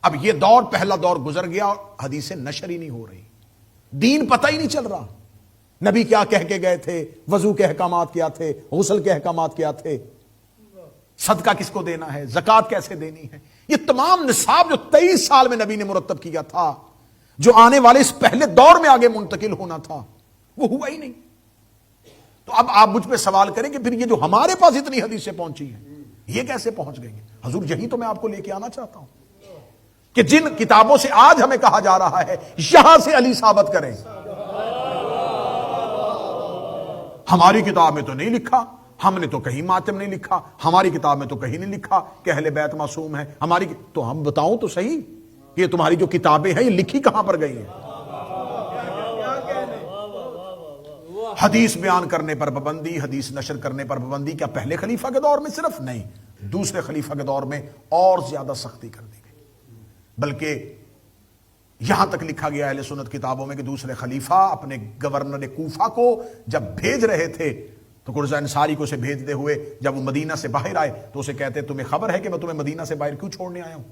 اب یہ دور پہلا دور گزر گیا اور حدیثیں نشر ہی نہیں ہو رہی، دین پتہ ہی نہیں چل رہا، نبی کیا کہہ کے گئے تھے، وضو کے احکامات کیا تھے، غسل کے احکامات کیا تھے، صدقہ کس کو دینا ہے، زکوٰۃ کیسے دینی ہے، یہ تمام نصاب جو 23 سال میں نبی نے مرتب کیا تھا، جو آنے والے اس پہلے دور میں آگے منتقل ہونا تھا، وہ ہوا ہی نہیں۔ تو اب آپ مجھ پہ سوال کریں کہ پھر یہ جو ہمارے پاس اتنی حدیثیں پہنچی ہیں یہ کیسے پہنچ گئی ہیں؟ حضور یہی تو میں آپ کو لے کے آنا چاہتا ہوں کہ جن کتابوں سے آج ہمیں کہا جا رہا ہے یہاں سے علی ثابت کریں، ہماری کتاب میں تو نہیں لکھا، ہم نے تو کہیں ماتم نہیں لکھا، ہماری کتاب میں تو کہیں نہیں لکھا کہ اہل بیت معصوم ہے، تو ہم بتاؤں تو صحیح کہ یہ تمہاری جو کتابیں ہیں یہ لکھی کہاں پر گئی ہیں؟ حدیث بیان کرنے پر پابندی، حدیث نشر کرنے پر پابندی، کیا پہلے خلیفہ کے دور میں صرف؟ نہیں، دوسرے خلیفہ کے دور میں اور زیادہ سختی کر دی گئی، بلکہ یہاں تک لکھا گیا اہل سنت کتابوں میں کہ دوسرے خلیفہ اپنے گورنر کوفہ کو جب بھیج رہے تھے تو قرظہ انصاری کو اسے بھیجتے ہوئے جب وہ مدینہ سے باہر آئے تو اسے کہتے تمہیں خبر ہے کہ میں تمہیں مدینہ سے باہر کیوں چھوڑنے آیا ہوں؟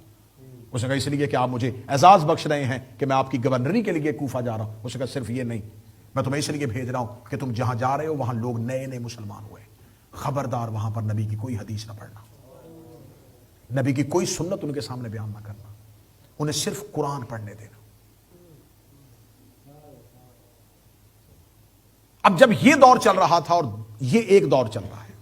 اس نے کہا اس لیے کہ آپ مجھے اعزاز بخش رہے ہیں کہ میں آپ کی گورنری کے لیے کوفہ جا رہا ہوں۔ اس نے کہا صرف یہ نہیں، میں تمہیں اس لیے بھیج رہا ہوں کہ تم جہاں جا رہے ہو وہاں لوگ نئے نئے مسلمان ہوئے، خبردار وہاں پر نبی کی کوئی حدیث نہ پڑھنا، نبی کی کوئی سنت ان کے سامنے بیان نہ کرنا، انہیں صرف قرآن پڑھنے دینا۔ اب جب یہ دور چل رہا تھا اور یہ ایک دور چل رہا ہے،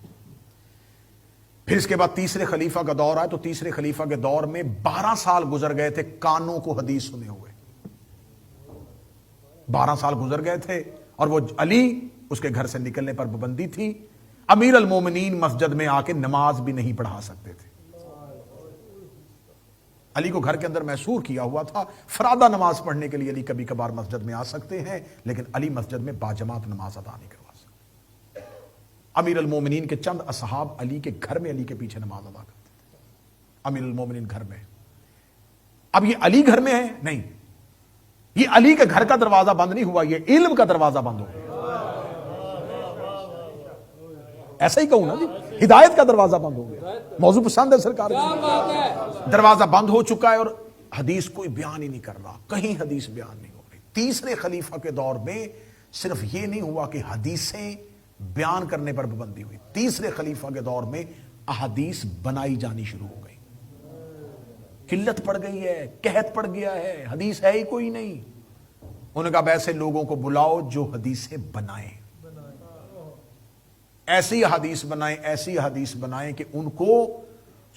پھر اس کے بعد تیسرے خلیفہ کا دور آیا، تو تیسرے خلیفہ کے دور میں 12 سال گزر گئے تھے کانوں کو حدیث سنے ہوئے، 12 سال گزر گئے تھے، اور وہ علی اس کے گھر سے نکلنے پر پابندی تھی، امیر المومنین مسجد میں آ کے نماز بھی نہیں پڑھا سکتے تھے، علی کو گھر کے اندر محصور کیا ہوا تھا، فرادہ نماز پڑھنے کے لیے علی کبھی کبھار مسجد میں آ سکتے ہیں، لیکن علی مسجد میں باجماعت نماز ادا نہیں کروا سکتے۔ امیر المومنین کے چند اصحاب علی کے گھر میں علی کے پیچھے نماز ادا کرتے تھے، امیر المومنین گھر میں۔ اب یہ علی گھر میں ہے؟ نہیں، یہ علی کے گھر کا دروازہ بند نہیں ہوا، یہ علم کا دروازہ بند ہو گیا، ایسا ہی کہوں نا جی، ہدایت کا دروازہ بند ہو گیا، موضوع پسند ہے سرکار کی، دروازہ بند ہو چکا ہے اور حدیث کوئی بیان ہی نہیں کر رہا، کہیں حدیث بیان نہیں ہو رہی۔ تیسرے خلیفہ کے دور میں صرف یہ نہیں ہوا کہ حدیثیں بیان کرنے پر پابندی ہوئی، تیسرے خلیفہ کے دور میں احادیث بنائی جانی شروع ہو گئی، قلت پڑ گئی ہے، قحط پڑ گیا ہے، حدیث ہے ہی کوئی نہیں۔ انہوں نے کہا ایسے لوگوں کو بلاؤ جو حدیثیں بنائیں، ایسی حدیث بنائیں، ایسی حدیث بنائیں کہ ان کو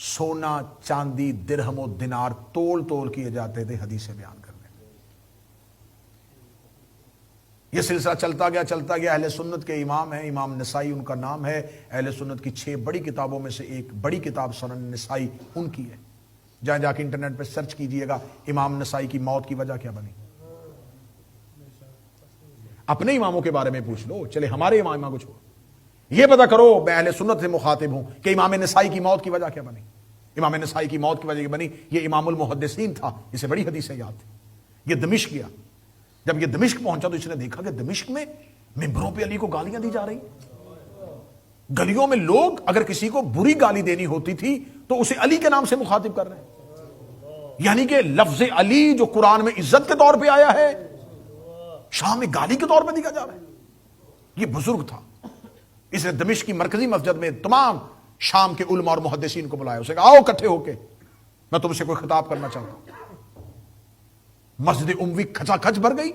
سونا چاندی درہم و دینار تول تول کیے جاتے تھے حدیثیں بیان کرنے۔ یہ سلسلہ چلتا گیا، اہل سنت کے امام ہیں، امام نسائی ان کا نام ہے، اہل سنت کی 6 بڑی کتابوں میں سے ایک بڑی کتاب سنن نسائی ان کی ہے، جہاں جا کے انٹرنیٹ پہ سرچ کیجئے گا امام نسائی کی موت کی وجہ کیا بنی، اپنے اماموں کے بارے میں پوچھ لو، چلے ہمارے امام کو چھوڑو، یہ پتا کرو میں اہل سنت سے مخاطب ہوں کہ امام نسائی کی موت کی وجہ کیا بنی۔ امام نسائی کی موت کی وجہ کیا بنی؟ یہ امام المحدثین تھا، اسے بڑی حدیثیں یاد تھی، یہ دمشق گیا، جب یہ دمشق پہنچا تو اس نے دیکھا کہ دمشق میں ممبروں پہ علی کو گالیاں دی جا رہی، گلیوں میں لوگ اگر کسی کو بری گالی دینی ہوتی تھی تو اسے علی کے نام سے مخاطب کر رہے ہیں، یعنی کہ لفظ علی جو قرآن میں عزت کے طور پہ آیا ہے شام میں گالی کے طور پہ دیا جا رہا ہے۔ یہ بزرگ تھا، اس نے دمشق کی مرکزی مسجد میں تمام شام کے علماء اور محدثین کو بلایا، اسے کہا آؤ اکٹھے ہو کے میں تم سے کوئی خطاب کرنا چاہتا ہوں۔ مسجد اموی کھچا کھچ بھر گئی،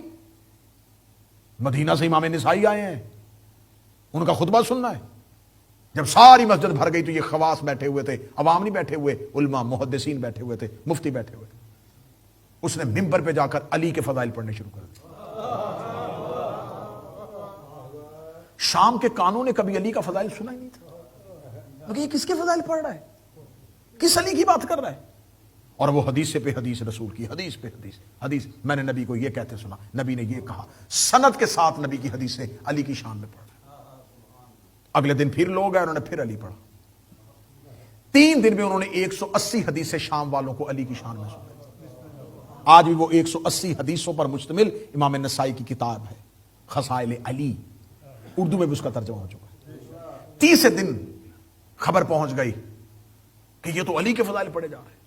مدینہ سے امام نسائی آئے ہیں، ان کا خطبہ سننا ہے۔ جب ساری مسجد بھر گئی تو یہ خواص بیٹھے ہوئے تھے، عوام نہیں بیٹھے ہوئے، علماء محدثین بیٹھے ہوئے تھے، مفتی بیٹھے ہوئے تھے۔ اس نے منبر پہ جا کر علی کے فضائل پڑھنے شروع کر دیے۔ شام کے کانوں نے کبھی علی کا فضائل سنا ہی نہیں تھا، مگر یہ کس کے فضائل پڑھ رہا ہے، کس علی کی بات کر رہا ہے؟ اور وہ حدیث پہ حدیث رسول کی، حدیث پہ حدیث، میں نے نبی کو یہ کہتے سنا، نبی نے یہ کہا، سند کے ساتھ نبی کی حدیثیں علی کی شان میں پڑھ رہا ہے۔ اگلے دن پھر لوگ آئے، انہوں نے پھر علی پڑھا، 3 دن میں انہوں نے 180 حدیثیں شام والوں کو علی کی شان میں سنائی۔ آج بھی وہ 180 حدیثوں پر مشتمل امام نسائی کی کتاب ہے خصائل علی، اردو میں بھی اس کا ترجمہ ہو چکا ہے۔ 30 دن خبر پہنچ گئی کہ یہ تو علی کے فضائل پڑھے جا رہے ہیں۔